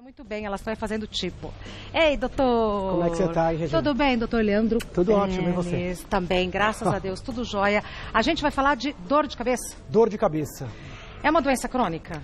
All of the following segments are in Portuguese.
Muito bem, elas estão fazendo tipo. Ei, doutor! Como é que você está, hein, Regina? Tudo bem, doutor Leandro? Tudo ótimo, e você? Também, graças a Deus, tudo jóia. A gente vai falar de dor de cabeça? Dor de cabeça. É uma doença crônica?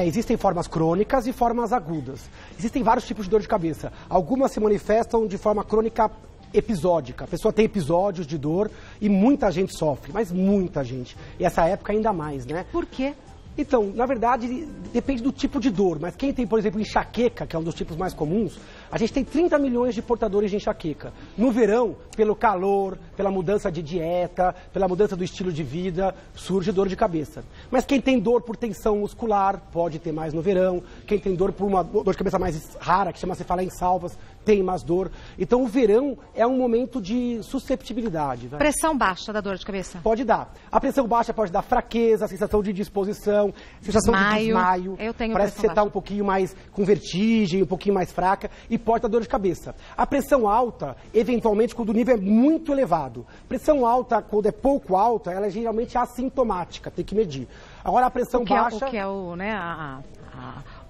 Existem formas crônicas e formas agudas. Existem vários tipos de dor de cabeça. Algumas se manifestam de forma crônica episódica. A pessoa tem episódios de dor e muita gente sofre, mas muita gente. E essa época ainda mais, né? Por quê? Então, na verdade, depende do tipo de dor, mas quem tem, por exemplo, enxaqueca, que é um dos tipos mais comuns, a gente tem 30 milhões de portadores de enxaqueca. No verão, pelo calor, pela mudança de dieta, pela mudança do estilo de vida, surge dor de cabeça. Mas quem tem dor por tensão muscular, pode ter mais no verão. Quem tem dor por uma dor de cabeça mais rara, que chama cefaleia em salvas, tem mais dor. Então, o verão é um momento de susceptibilidade. Né? Pressão baixa da dor de cabeça? Pode dar. A pressão baixa pode dar fraqueza, sensação de disposição, sensação de desmaio. Eu tenho Parece que você está um pouquinho mais com vertigem, um pouquinho mais fraca e pode dar dor de cabeça. A pressão alta, eventualmente, quando o nível é muito elevado. Pressão alta, quando é pouco alta, ela é geralmente assintomática, tem que medir. Agora, a pressão baixa... O que é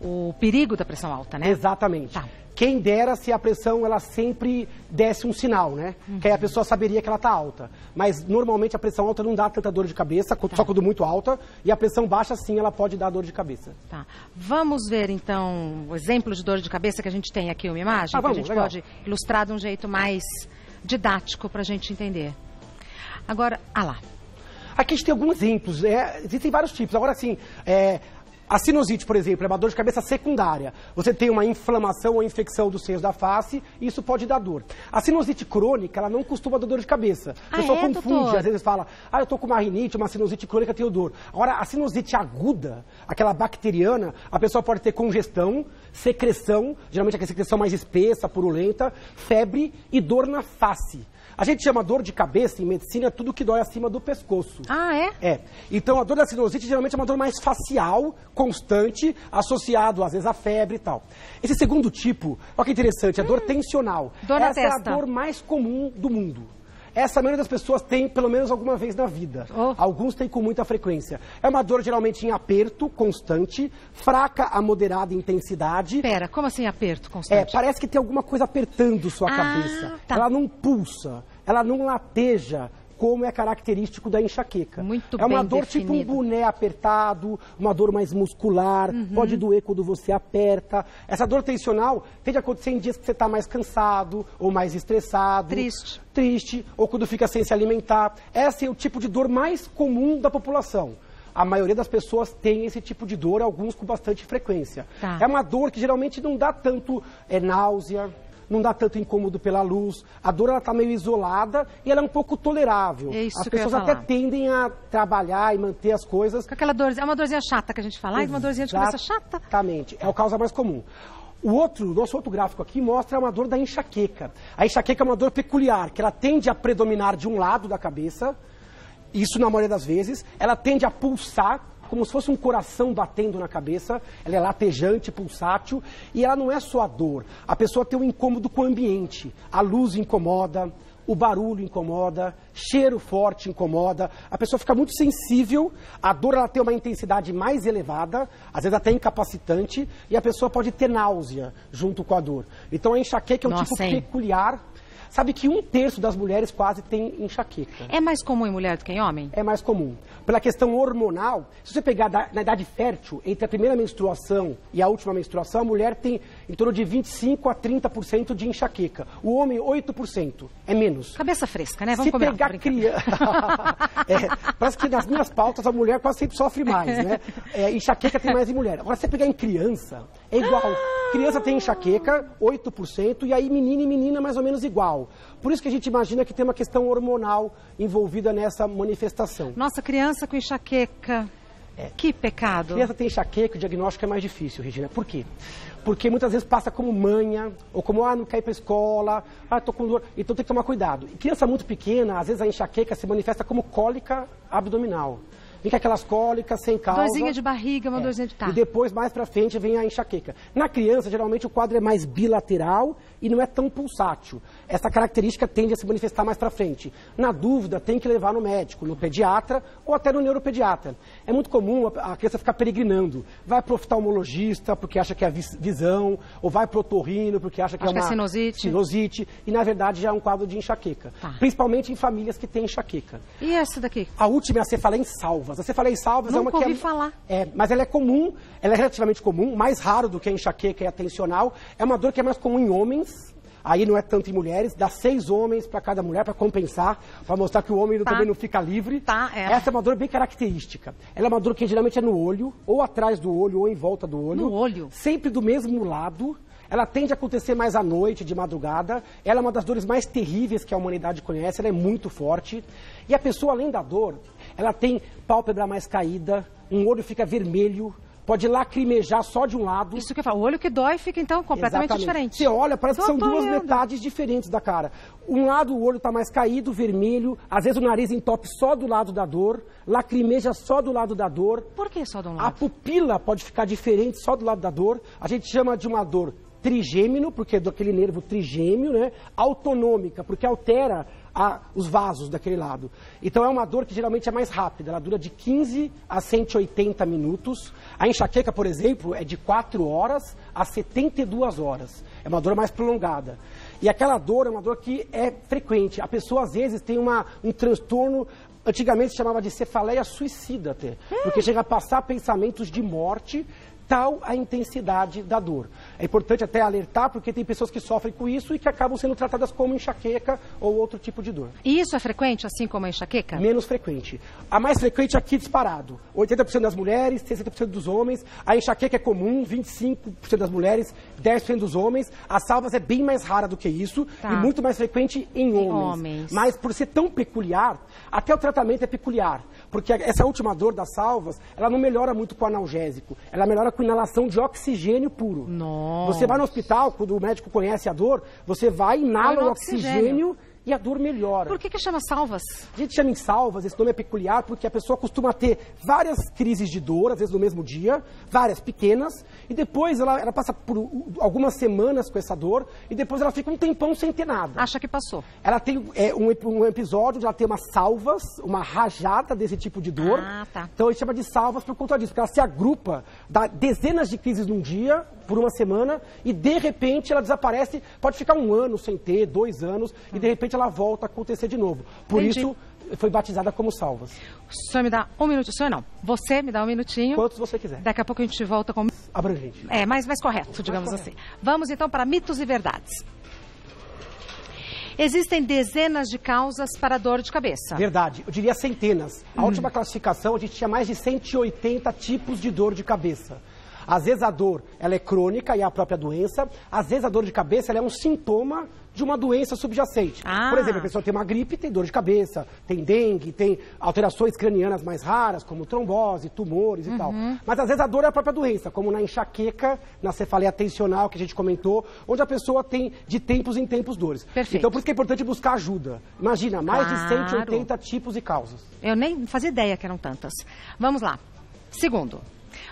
o perigo da pressão alta, né? Exatamente. Tá. Quem dera se a pressão ela sempre desse um sinal, né? Que aí a pessoa saberia que ela está alta. Mas normalmente a pressão alta não dá tanta dor de cabeça, só quando muito alta. E a pressão baixa, sim, ela pode dar dor de cabeça. Tá. Vamos ver, então, o exemplo de dor de cabeça que a gente tem aqui, uma imagem, vamos, que a gente legal. pode ilustrar de um jeito mais didático para a gente entender. Agora, lá. Aqui a gente tem alguns exemplos. Existem vários tipos. Agora, assim... A sinusite, por exemplo, é uma dor de cabeça secundária. Você tem uma inflamação ou infecção dos seios da face e isso pode dar dor. A sinusite crônica, ela não costuma dar dor de cabeça. A pessoa confunde, doutor? às vezes fala, eu tô com uma rinite, uma sinusite crônica, tenho dor. Agora, a sinusite aguda, aquela bacteriana, a pessoa pode ter congestão, secreção, geralmente aquela secreção mais espessa, purulenta, febre e dor na face. A gente chama dor de cabeça, em medicina, tudo que dói acima do pescoço. Ah, é? Então, a dor da sinusite geralmente é uma dor mais facial, constante, associado, às vezes, à febre e tal. Esse segundo tipo, olha que interessante, é dor tensional. Dor na Essa testa. é a dor mais comum do mundo. Essa a maioria das pessoas tem pelo menos alguma vez na vida. Alguns têm com muita frequência. É uma dor geralmente em aperto constante, fraca a moderada intensidade. Pera, como assim aperto constante? Parece que tem alguma coisa apertando sua cabeça. Tá. Ela não pulsa, ela não lateja, como é característico da enxaqueca. Muito É uma bem dor definido. tipo um boné apertado, uma dor mais muscular, pode doer quando você aperta. Essa dor tensional tende a acontecer em dias que você está mais cansado ou mais estressado. Triste, ou quando fica sem se alimentar. Esse é o tipo de dor mais comum da população. A maioria das pessoas tem esse tipo de dor, alguns com bastante frequência. Tá. É uma dor que geralmente não dá tanto náusea, não dá tanto incômodo pela luz. A dor, ela está meio isolada e ela é um pouco tolerável. É isso as que eu ia pessoas até falar. tendem a trabalhar e manter as coisas. Com aquela dorzinha, é uma dorzinha chata que a gente fala, uma dorzinha de cabeça chata. Exatamente, é a causa mais comum. Nosso outro gráfico aqui mostra uma dor da enxaqueca. A enxaqueca é uma dor peculiar, que ela tende a predominar de um lado da cabeça, isso na maioria das vezes, ela tende a pulsar, como se fosse um coração batendo na cabeça, ela é latejante, pulsátil, e ela não é só a dor, a pessoa tem um incômodo com o ambiente, a luz incomoda, o barulho incomoda, cheiro forte incomoda, a pessoa fica muito sensível, a dor ela tem uma intensidade mais elevada, às vezes até incapacitante, e a pessoa pode ter náusea junto com a dor. Então a enxaqueca é um tipo peculiar. Sabe que 1/3 das mulheres quase tem enxaqueca. É mais comum em mulher do que em homem? É mais comum. Pela questão hormonal, se você pegar na idade fértil, entre a primeira menstruação e a última menstruação, a mulher tem em torno de 25% a 30% de enxaqueca. O homem, 8%. É menos. Cabeça fresca, né? Vamos se combinar. pegar criança... parece que nas minhas pautas a mulher quase sempre sofre mais, né? Enxaqueca tem mais em mulher. Agora, se você pegar em criança, é igual. Criança tem enxaqueca, 8%, e aí menino e menina mais ou menos igual. Por isso que a gente imagina que tem uma questão hormonal envolvida nessa manifestação. Nossa, criança com enxaqueca. Que pecado. Criança tem enxaqueca, o diagnóstico é mais difícil, Regina. Por quê? Porque muitas vezes passa como manha, ou como, não quer ir para a escola, tô com dor. Então tem que tomar cuidado. E criança muito pequena, às vezes a enxaqueca se manifesta como cólica abdominal. vem com aquelas cólicas sem causa. Dorzinha de barriga, uma dorzinha de E depois, mais pra frente, vem a enxaqueca. Na criança, geralmente, o quadro é mais bilateral e não é tão pulsátil. Essa característica tende a se manifestar mais pra frente. Na dúvida, tem que levar no médico, no pediatra ou até no neuropediatra. É muito comum a criança ficar peregrinando. Vai pro oftalmologista porque acha que é visão, ou vai pro otorrino porque acha que é uma sinusite. E, na verdade, já é um quadro de enxaqueca. Tá. Principalmente em famílias que têm enxaqueca. E essa daqui? A última é a cefaleia em salvas. A cefaleia em salvas é uma que ouvi falar. Mas ela é comum, ela é relativamente comum, mais raro do que a enxaqueca e a tensional. É uma dor que é mais comum em homens, aí não é tanto em mulheres. Dá 6 homens para cada mulher para compensar, para mostrar que o homem também não fica livre. Essa é uma dor bem característica. Ela é uma dor que geralmente é no olho, ou atrás do olho, ou em volta do olho. No olho? Sempre do mesmo lado. Ela tende a acontecer mais à noite, de madrugada. Ela é uma das dores mais terríveis que a humanidade conhece. Ela é muito forte. E a pessoa, além da dor, ela tem pálpebra mais caída, um olho fica vermelho, pode lacrimejar só de um lado. Isso que eu falo, o olho que dói fica, então, completamente diferente. Você olha, parece que são duas metades diferentes da cara. Um lado o olho está mais caído, vermelho, às vezes o nariz entope só do lado da dor, lacrimeja só do lado da dor. Por que só de um lado? A pupila pode ficar diferente só do lado da dor. A gente chama de uma dor trigêmino, porque é daquele nervo trigêmeo, né? Autonômica, porque altera os vasos daquele lado. Então é uma dor que geralmente é mais rápida, ela dura de 15 a 180 minutos. A enxaqueca, por exemplo, é de 4 horas a 72 horas. É uma dor mais prolongada. E aquela dor é uma dor que é frequente. A pessoa, às vezes, tem um transtorno, antigamente se chamava de cefaleia suicida até, porque chega a passar pensamentos de morte, tal a intensidade da dor. É importante até alertar, porque tem pessoas que sofrem com isso e que acabam sendo tratadas como enxaqueca ou outro tipo de dor. E isso é frequente, assim como a enxaqueca? Menos frequente. A mais frequente aqui disparado. 80% das mulheres, 60% dos homens. A enxaqueca é comum, 25% das mulheres, 10% dos homens. As salvas é bem mais rara do que isso e muito mais frequente em homens. Mas por ser tão peculiar, até o tratamento é peculiar. Porque essa última dor das salvas, ela não melhora muito com analgésico. Ela melhora com inalação de oxigênio puro. Nossa. Você vai no hospital, quando o médico conhece a dor, você vai, inala o oxigênio e a dor melhora. Por que chama salvas? A gente chama em salvas, esse nome é peculiar, porque a pessoa costuma ter várias crises de dor, às vezes no mesmo dia, várias pequenas, e depois ela passa por algumas semanas com essa dor, e depois ela fica um tempão sem ter nada. Acha que passou. Ela tem um episódio onde ela tem umas salvas, uma rajada desse tipo de dor. Então a gente chama de salvas por conta disso, porque ela se agrupa, dá dezenas de crises num dia, por uma semana, e de repente ela desaparece, pode ficar 1 ano sem ter, 2 anos, e de repente ela volta a acontecer de novo. Por isso, foi batizada como salvas. O senhor me dá 1 minuto, o senhor não. Você me dá 1 minutinho. Quantos você quiser. Daqui a pouco a gente volta com... abrangente. Mais correto, digamos assim. Vamos então para mitos e verdades. Existem dezenas de causas para dor de cabeça. Verdade, eu diria centenas. A última classificação, a gente tinha mais de 180 tipos de dor de cabeça. Às vezes a dor ela é crônica e é a própria doença. Às vezes a dor de cabeça ela é um sintoma de uma doença subjacente. Por exemplo, a pessoa tem uma gripe, tem dor de cabeça, tem dengue, tem alterações cranianas mais raras, como trombose, tumores e tal. Mas às vezes a dor é a própria doença, como na enxaqueca, na cefaleia tensional que a gente comentou, onde a pessoa tem de tempos em tempos dores. Perfeito. Então por isso que é importante buscar ajuda. Imagina, mais de 180 tipos e causas. Eu nem fazia ideia que eram tantas. Vamos lá. Segundo.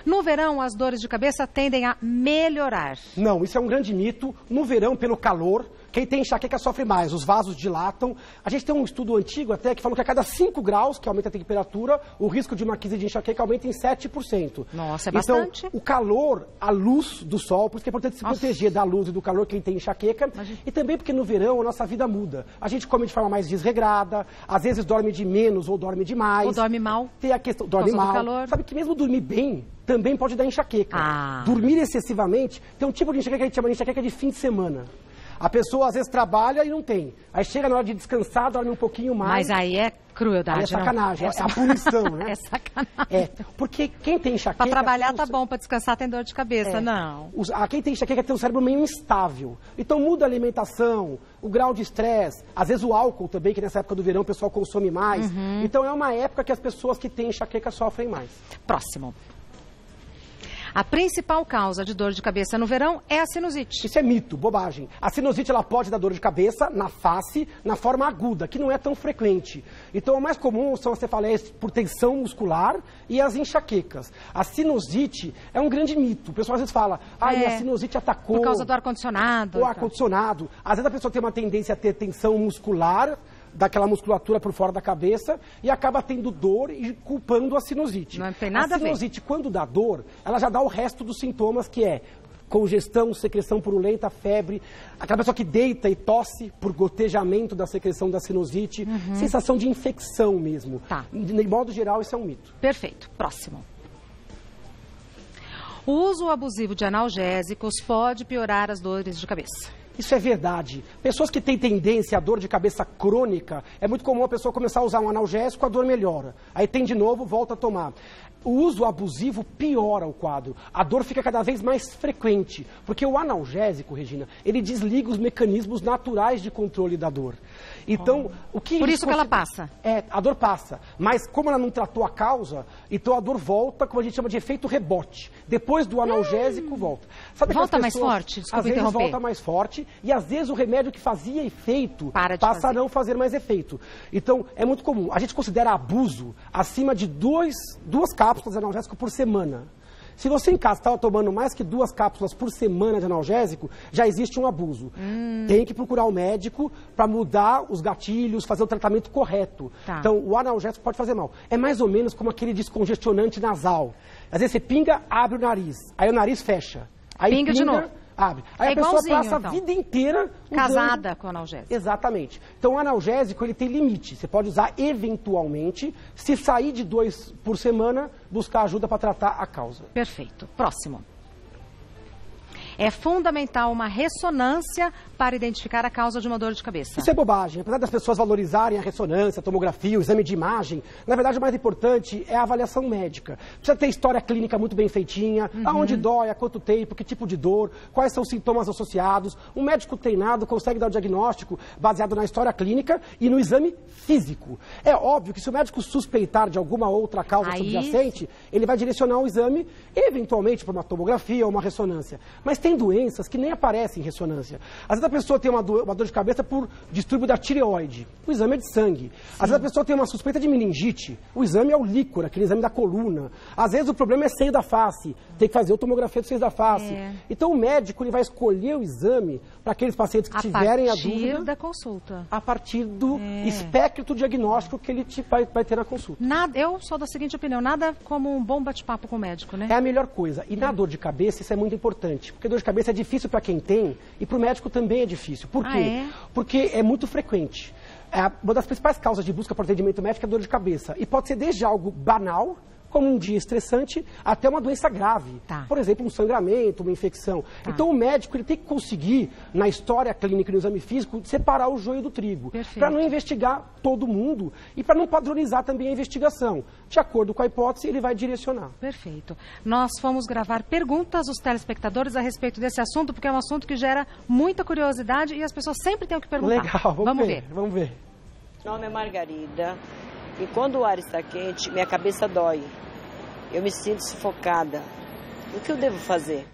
No verão, as dores de cabeça tendem a melhorar. Não, isso é um grande mito. No verão, pelo calor, quem tem enxaqueca sofre mais, os vasos dilatam. A gente tem um estudo antigo até que falou que a cada 5 graus, que aumenta a temperatura, o risco de uma crise de enxaqueca aumenta em 7%. Nossa, é bastante. Então, o calor, a luz do sol, por isso que é importante se proteger da luz e do calor quem tem enxaqueca. E também porque no verão a nossa vida muda. A gente come de forma mais desregrada, às vezes dorme de menos ou dorme demais. Ou dorme mal. Tem a questão, dorme mal. Sabe que mesmo dormir bem também pode dar enxaqueca. Dormir excessivamente, tem um tipo de enxaqueca que a gente chama de enxaqueca de fim de semana. A pessoa às vezes trabalha e não tem. Aí chega na hora de descansar, dorme um pouquinho mais. Mas aí é crueldade, aí é sacanagem, é a punição, né? É sacanagem. Porque quem tem enxaqueca... Para trabalhar tá bom, para descansar tem dor de cabeça, não. Quem tem enxaqueca tem um cérebro meio instável. Então muda a alimentação, o grau de estresse, às vezes o álcool também, que nessa época do verão o pessoal consome mais. Então é uma época que as pessoas que têm enxaqueca sofrem mais. Próximo. A principal causa de dor de cabeça no verão é a sinusite. Isso é mito, bobagem. A sinusite ela pode dar dor de cabeça na face, na forma aguda, que não é tão frequente. Então, o mais comum são as cefaleias por tensão muscular e as enxaquecas. A sinusite é um grande mito. O pessoal às vezes fala, a sinusite atacou... Por causa do ar-condicionado. O ar-condicionado. Às vezes a pessoa tem uma tendência a ter tensão muscular, daquela musculatura por fora da cabeça, e acaba tendo dor e culpando a sinusite. Não tem nada a ver. A sinusite, quando dá dor, ela já dá o resto dos sintomas, que é congestão, secreção purulenta, febre, aquela pessoa que deita e tosse por gotejamento da secreção da sinusite, sensação de infecção mesmo. Tá. De modo geral, isso é um mito. Perfeito. Próximo. O uso abusivo de analgésicos pode piorar as dores de cabeça. Isso é verdade. Pessoas que têm tendência à dor de cabeça crônica, é muito comum a pessoa começar a usar um analgésico, a dor melhora. Aí tem de novo, volta a tomar. O uso abusivo piora o quadro. A dor fica cada vez mais frequente, porque o analgésico, Regina, ele desliga os mecanismos naturais de controle da dor. Então, o que... Por isso que ela passa. É, a dor passa. Mas como ela não tratou a causa, então a dor volta, como a gente chama de efeito rebote. Depois do analgésico, volta. Sabe volta mais forte? Desculpa às vezes interromper. volta mais forte, e às vezes o remédio que fazia efeito passa a não fazer mais efeito. Então, é muito comum. A gente considera abuso acima de duas cápsulas de analgésico por semana. Se você em casa estava tomando mais que 2 cápsulas por semana de analgésico, já existe um abuso. Tem que procurar o médico para mudar os gatilhos, fazer o tratamento correto. Tá. Então, o analgésico pode fazer mal. É mais ou menos como aquele descongestionante nasal. Às vezes você pinga, abre o nariz, aí o nariz fecha. Aí pinga de novo. Abre. Aí a pessoa passa a vida inteira casada com o analgésico. Exatamente. Então, o analgésico, ele tem limite. Você pode usar eventualmente, se sair de 2 por semana, buscar ajuda para tratar a causa. Perfeito. Próximo. É fundamental uma ressonância para identificar a causa de uma dor de cabeça. Isso é bobagem. Apesar das pessoas valorizarem a ressonância, a tomografia, o exame de imagem, na verdade o mais importante é a avaliação médica. Precisa ter história clínica muito bem feitinha, aonde dói, há quanto tempo, que tipo de dor, quais são os sintomas associados. Um médico treinado consegue dar o diagnóstico baseado na história clínica e no exame físico. É óbvio que se o médico suspeitar de alguma outra causa subjacente, ele vai direcionar o exame, eventualmente, para uma tomografia ou uma ressonância. Mas tem doenças que nem aparecem em ressonância. Às vezes a pessoa tem uma dor de cabeça por distúrbio da tireoide. O exame é de sangue. Às vezes a pessoa tem uma suspeita de meningite. O exame é o líquor, aquele exame da coluna. Às vezes o problema é seio da face. Tem que fazer a tomografia do seio da face. Então o médico ele vai escolher o exame para aqueles pacientes que tiverem a dúvida. A partir da consulta. A partir do espectro diagnóstico que ele vai ter na consulta. Eu sou da seguinte opinião, nada como um bom bate-papo com o médico, né? É a melhor coisa. E na dor de cabeça isso é muito importante. Porque dor de cabeça é difícil para quem tem e para o médico também é difícil. Por quê? Porque é muito frequente. Uma das principais causas de busca por atendimento médico é dor de cabeça. E pode ser desde algo banal, como um dia estressante, até uma doença grave. Por exemplo, um sangramento, uma infecção. Então o médico ele tem que conseguir, na história clínica e no exame físico, separar o joio do trigo. Para não investigar todo mundo e para não padronizar também a investigação. De acordo com a hipótese, ele vai direcionar. Perfeito. Nós fomos gravar perguntas dos telespectadores a respeito desse assunto, porque é um assunto que gera muita curiosidade e as pessoas sempre têm o que perguntar. Legal, vamos ver. Vamos ver. Meu nome é Margarida. E quando o ar está quente, minha cabeça dói. Eu me sinto sufocada. O que eu devo fazer?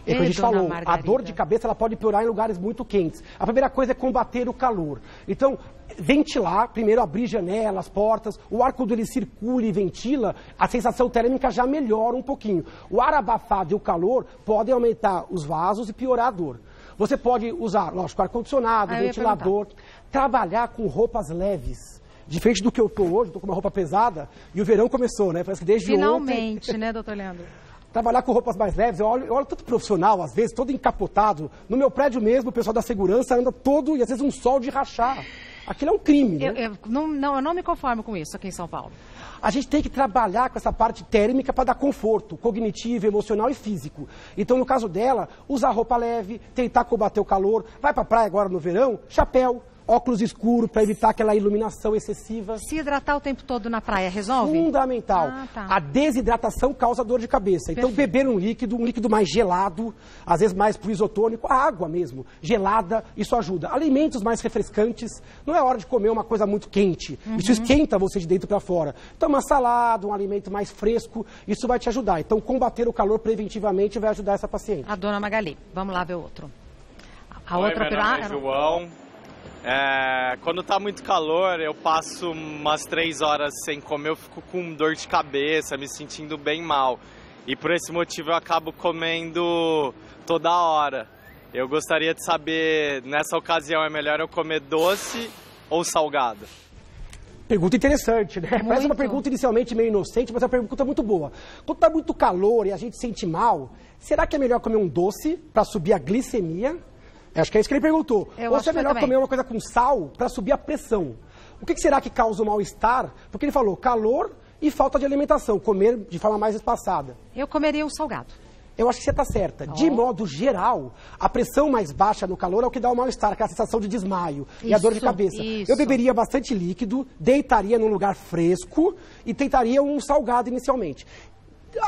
É o que a gente falou, a dor de cabeça ela pode piorar em lugares muito quentes. A primeira coisa é combater o calor. Então, ventilar, primeiro abrir janelas, portas, o ar quando ele circula e ventila, a sensação térmica já melhora um pouquinho. O ar abafado e o calor podem aumentar os vasos e piorar a dor. Você pode usar, lógico, ar-condicionado, ventilador, trabalhar com roupas leves. Diferente do que eu estou hoje, estou com uma roupa pesada e o verão começou, né? Parece que desde Finalmente, ontem... né, doutor Leandro? Trabalhar com roupas mais leves, eu olho tanto profissional, às vezes, todo encapotado. No meu prédio mesmo, o pessoal da segurança anda todo, e às vezes um sol de rachar. Aquilo é um crime, né? Eu não me conformo com isso aqui em São Paulo. A gente tem que trabalhar com essa parte térmica para dar conforto, cognitivo, emocional e físico. Então, no caso dela, usar roupa leve, tentar combater o calor. Vai para a praia agora no verão, chapéu. óculos escuros para evitar aquela iluminação excessiva. Se hidratar o tempo todo na praia resolve? Fundamental. Tá. A desidratação causa dor de cabeça. Então, beber um líquido mais gelado, às vezes mais pro isotônico, a água mesmo, gelada, isso ajuda. Alimentos mais refrescantes, não é hora de comer uma coisa muito quente. Isso esquenta você de dentro para fora. Então, uma salada, um alimento mais fresco, isso vai te ajudar. Então, combater o calor preventivamente vai ajudar essa paciente. A dona Magali. Vamos lá ver o outro. A Oi, outra meu nome é João. Quando tá muito calor, eu passo umas 3 horas sem comer, eu fico com dor de cabeça, me sentindo bem mal. E por esse motivo eu acabo comendo toda hora. Eu gostaria de saber, nessa ocasião, é melhor eu comer doce ou salgado? Pergunta interessante, né? Muito. Parece uma pergunta inicialmente meio inocente, mas é uma pergunta muito boa. Quando tá muito calor e a gente sente mal, será que é melhor comer um doce para subir a glicemia? Acho que é isso que ele perguntou. Ou se é melhor comer uma coisa com sal para subir a pressão? O que será que causa o mal-estar? Porque ele falou calor e falta de alimentação, comer de forma mais espaçada. Eu comeria um salgado. Eu acho que você está certa. De modo geral, a pressão mais baixa no calor é o que dá o mal-estar, aquela sensação de desmaio e a dor de cabeça. Eu beberia bastante líquido, deitaria num lugar fresco e tentaria um salgado inicialmente.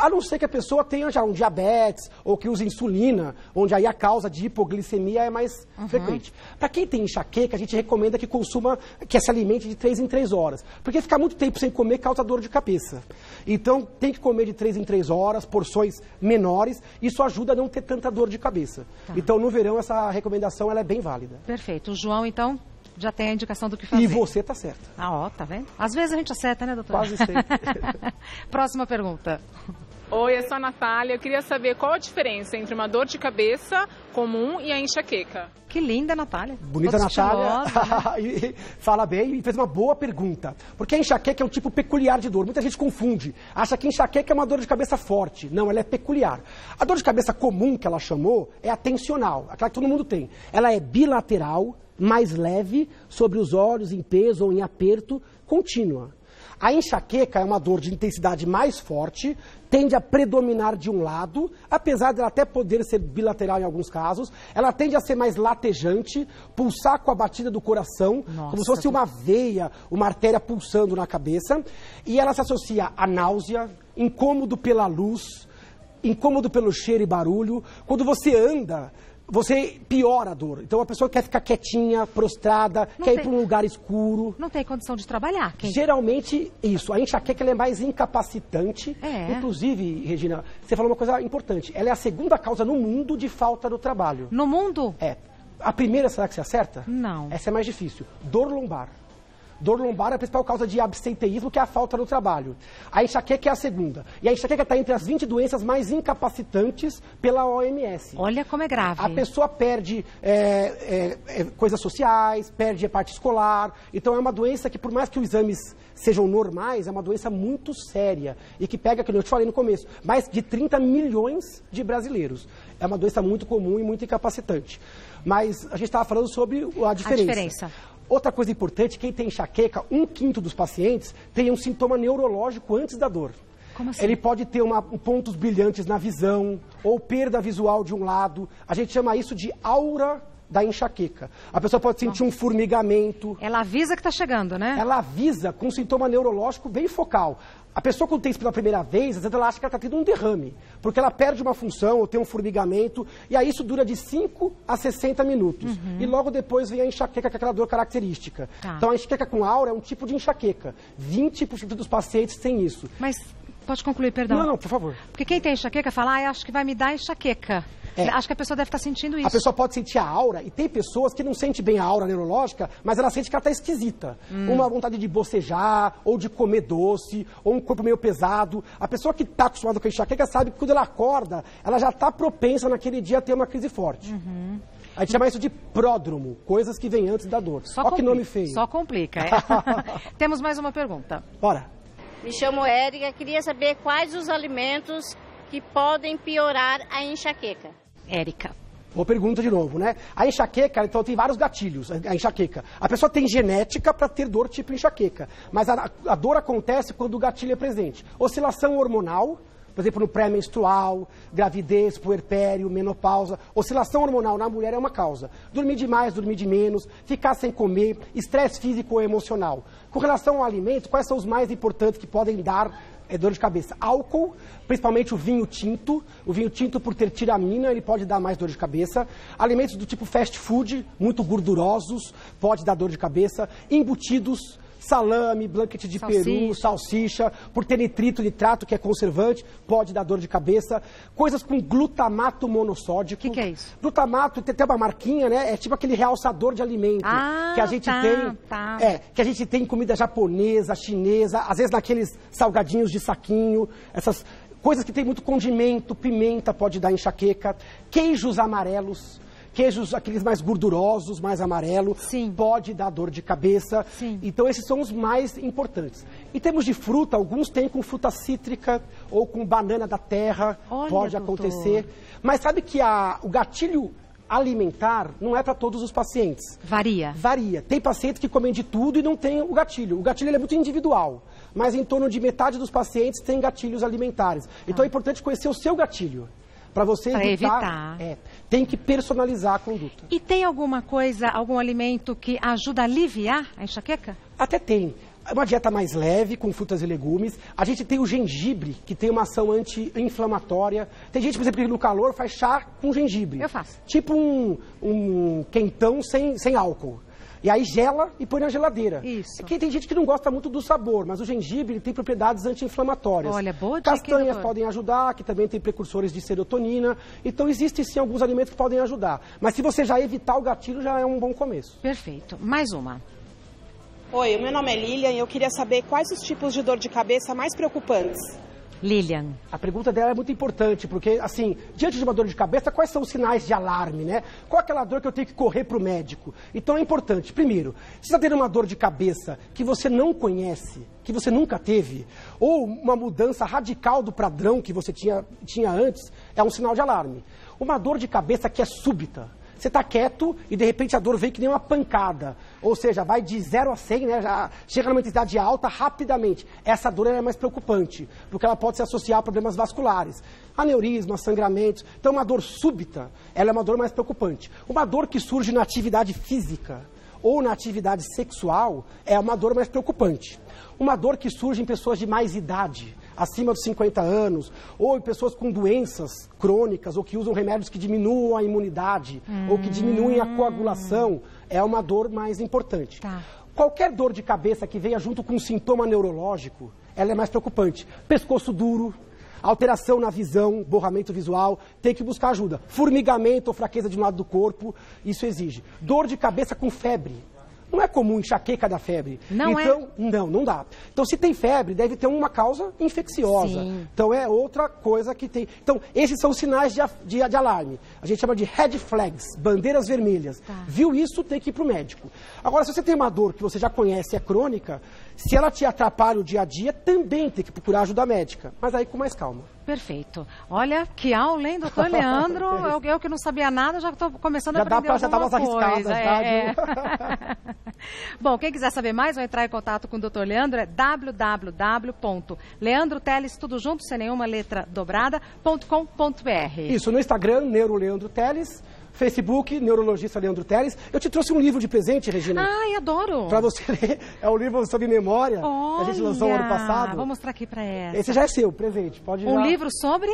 A não ser que a pessoa tenha já um diabetes ou que use insulina, onde aí a causa de hipoglicemia é mais frequente. Para quem tem enxaqueca, a gente recomenda que consuma, que se alimente de 3 em 3 horas. Porque ficar muito tempo sem comer causa dor de cabeça. Então tem que comer de 3 em 3 horas, porções menores. Isso ajuda a não ter tanta dor de cabeça. Então no verão essa recomendação ela é bem válida. Perfeito. O João, então, já tem a indicação do que fazer. E você tá certa. Tá vendo? Às vezes a gente acerta, né, doutora? Quase sempre. Próxima pergunta. Oi, eu sou a Natália. Eu queria saber qual a diferença entre uma dor de cabeça comum e a enxaqueca. Que linda, Natália. Bonita Natália. Né? Fala bem e fez uma boa pergunta. Porque a enxaqueca é um tipo peculiar de dor. Muita gente confunde. Acha que enxaqueca é uma dor de cabeça forte. Não, ela é peculiar. A dor de cabeça comum que ela chamou é a tensional, aquela que todo mundo tem. Ela é bilateral, mais leve, sobre os olhos, em peso ou em aperto, contínua. A enxaqueca é uma dor de intensidade mais forte, tende a predominar de um lado, apesar dela até poder ser bilateral em alguns casos. Ela tende a ser mais latejante, pulsar com a batida do coração, como se fosse uma veia, uma artéria pulsando na cabeça. E ela se associa a náusea, incômodo pela luz, incômodo pelo cheiro e barulho. Quando você anda, você piora a dor. Então a pessoa quer ficar quietinha, prostrada, quer ir para um lugar escuro. Não tem condição de trabalhar. Geralmente, isso. A enxaqueca ela é mais incapacitante. Inclusive, Regina, você falou uma coisa importante. Ela é a segunda causa no mundo de falta do trabalho. No mundo? É. A primeira, será que você acerta? Não. Essa é mais difícil. Dor lombar. Dor lombar é a principal causa de absenteísmo, que é a falta do trabalho. A enxaqueca é a segunda. E a enxaqueca está entre as 20 doenças mais incapacitantes pela OMS. Olha como é grave. A pessoa perde coisas sociais, perde a parte escolar. Então é uma doença que, por mais que os exames sejam normais, é uma doença muito séria. E que pega, como eu te falei no começo, mais de 30 milhões de brasileiros. É uma doença muito comum e muito incapacitante. Mas a gente estava falando sobre a diferença. Outra coisa importante, quem tem enxaqueca, 1/5 dos pacientes tem um sintoma neurológico antes da dor. Como assim? Ele pode ter pontos brilhantes na visão, ou perda visual de um lado. A gente chama isso de aura da enxaqueca. A pessoa pode sentir um formigamento. Ela avisa que está chegando, né? Ela avisa com um sintoma neurológico bem focal. A pessoa, quando tem isso pela primeira vez, às vezes ela acha que ela está tendo um derrame, porque ela perde uma função ou tem um formigamento, e aí isso dura de 5 a 60 minutos. E logo depois vem a enxaqueca, que é aquela dor característica. Então a enxaqueca com aura é um tipo de enxaqueca. 20% dos pacientes têm isso. Mas pode concluir, perdão. Não, por favor. Porque quem tem enxaqueca fala, acho que vai me dar enxaqueca. Acho que a pessoa deve estar sentindo isso. A pessoa pode sentir a aura, e tem pessoas que não sentem bem a aura neurológica, mas ela sente que ela está esquisita. Uma vontade de bocejar, ou de comer doce, ou um corpo meio pesado. A pessoa que está acostumada com a enxaqueca sabe que quando ela acorda, ela já está propensa naquele dia a ter uma crise forte. A gente chama isso de pródromo, coisas que vêm antes da dor. Olha que nome feio. Só complica. Temos mais uma pergunta. Bora. Me chamo Érica, queria saber quais os alimentos que podem piorar a enxaqueca. Érica. Boa pergunta de novo, né? A enxaqueca, então, tem vários gatilhos, a enxaqueca. A pessoa tem genética para ter dor tipo enxaqueca, mas a dor acontece quando o gatilho é presente. Oscilação hormonal, por exemplo, no pré-menstrual, gravidez, puerpério, menopausa. Oscilação hormonal na mulher é uma causa. Dormir demais, dormir de menos, ficar sem comer, estresse físico ou emocional. Com relação ao alimento, quais são os mais importantes que podem dar dor de cabeça? Álcool, principalmente o vinho tinto. O vinho tinto, por ter tiramina, ele pode dar mais dor de cabeça. Alimentos do tipo fast food, muito gordurosos, pode dar dor de cabeça. Embutidos, salame, blanquete de peru, salsicha, por ter nitrito, nitrato, que é conservante, pode dar dor de cabeça. Coisas com glutamato monossódico. O que é isso? Glutamato tem até uma marquinha, né? É tipo aquele realçador de alimento que a gente tem. Tá. Que a gente tem em comida japonesa, chinesa, às vezes naqueles salgadinhos de saquinho, essas coisas que tem muito condimento, pimenta pode dar enxaqueca, queijos amarelos. Queijos, aqueles mais gordurosos, mais amarelo, pode dar dor de cabeça. Sim. Então, esses são os mais importantes. Em termos de fruta, alguns têm com fruta cítrica ou com banana da terra. Olha, pode acontecer. Mas sabe que o gatilho alimentar não é para todos os pacientes. Varia. Varia. Tem pacientes que comem de tudo e não tem o gatilho. O gatilho ele é muito individual. Mas em torno de metade dos pacientes tem gatilhos alimentares. Então, é importante conhecer o seu gatilho. Para você evitar. Tem que personalizar a conduta. E tem alguma coisa, algum alimento que ajuda a aliviar a enxaqueca? Até tem. É uma dieta mais leve, com frutas e legumes. A gente tem o gengibre, que tem uma ação anti-inflamatória. Tem gente, por exemplo, que no calor faz chá com gengibre. Eu faço. Tipo um quentão sem álcool. E aí gela e põe na geladeira. Isso. Porque tem gente que não gosta muito do sabor, mas o gengibre tem propriedades anti-inflamatórias. Olha, boa dica. Castanhas podem ajudar, que também tem precursores de serotonina. Então existem sim alguns alimentos que podem ajudar. Mas se você já evitar o gatilho, já é um bom começo. Perfeito. Mais uma. Oi, o meu nome é Lilian e eu queria saber quais os tipos de dor de cabeça mais preocupantes. Lilian. A pergunta dela é muito importante, porque, assim, diante de uma dor de cabeça, quais são os sinais de alarme, né? Qual é aquela dor que eu tenho que correr para o médico? Então é importante, primeiro, se você está tendo uma dor de cabeça que você não conhece, que você nunca teve, ou uma mudança radical do padrão que você tinha antes, é um sinal de alarme. Uma dor de cabeça que é súbita. Você está quieto e, de repente, a dor vem que nem uma pancada. Ou seja, vai de 0 a 100, né? Já chega numa intensidade alta rapidamente. Essa dor é mais preocupante, porque ela pode se associar a problemas vasculares. Aneurismas, sangramentos. Então, uma dor súbita, ela é uma dor mais preocupante. Uma dor que surge na atividade física ou na atividade sexual é uma dor mais preocupante. Uma dor que surge em pessoas de mais idade, acima dos 50 anos, ou em pessoas com doenças crônicas, ou que usam remédios que diminuam a imunidade, ou que diminuem a coagulação, é uma dor mais importante. Tá. Qualquer dor de cabeça que venha junto com um sintoma neurológico, ela é mais preocupante. Pescoço duro, alteração na visão, borramento visual, tem que buscar ajuda. Formigamento ou fraqueza de um lado do corpo, isso exige. Dor de cabeça com febre. Não é comum enxaqueca da febre. Não então, não dá. Então, se tem febre, deve ter uma causa infecciosa. Sim. Então, é outra coisa que tem. Então, esses são os sinais de alarme. A gente chama de red flags, bandeiras vermelhas. Tá. Viu isso, tem que ir para o médico. Agora, se você tem uma dor que você já conhece, é crônica, se ela te atrapalha o dia a dia, também tem que procurar ajuda médica. Mas aí com mais calma. Perfeito. Olha, que aula, hein, doutor Leandro? Eu que não sabia nada, já estou começando a aprender alguma já coisa. Arriscadas, tá? Bom, quem quiser saber mais, vai entrar em contato com o doutor Leandro, é www.leandroteles, tudo junto, sem nenhuma letra dobrada.com.br. Isso, no Instagram, Neuroleandro Teles, Facebook, Neurologista Leandro Teles. Eu te trouxe um livro de presente, Regina. Ai, adoro! Para você ler. É um livro sobre memória, que a gente lançou no ano passado. Vou mostrar aqui para ela. Esse já é seu, presente. Pode livro sobre?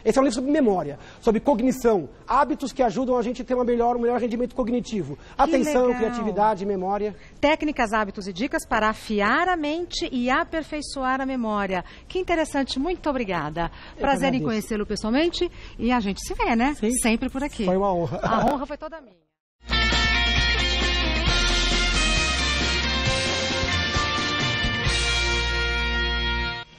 Esse é um livro sobre memória, sobre cognição, hábitos que ajudam a gente a ter um melhor rendimento cognitivo. Atenção, criatividade, memória. Técnicas, hábitos e dicas para afiar a mente e aperfeiçoar a memória. Que interessante, muito obrigada. Prazer em conhecê-lo pessoalmente e a gente se vê, né? Sim. Sempre por aqui. Foi uma honra. A honra foi toda minha.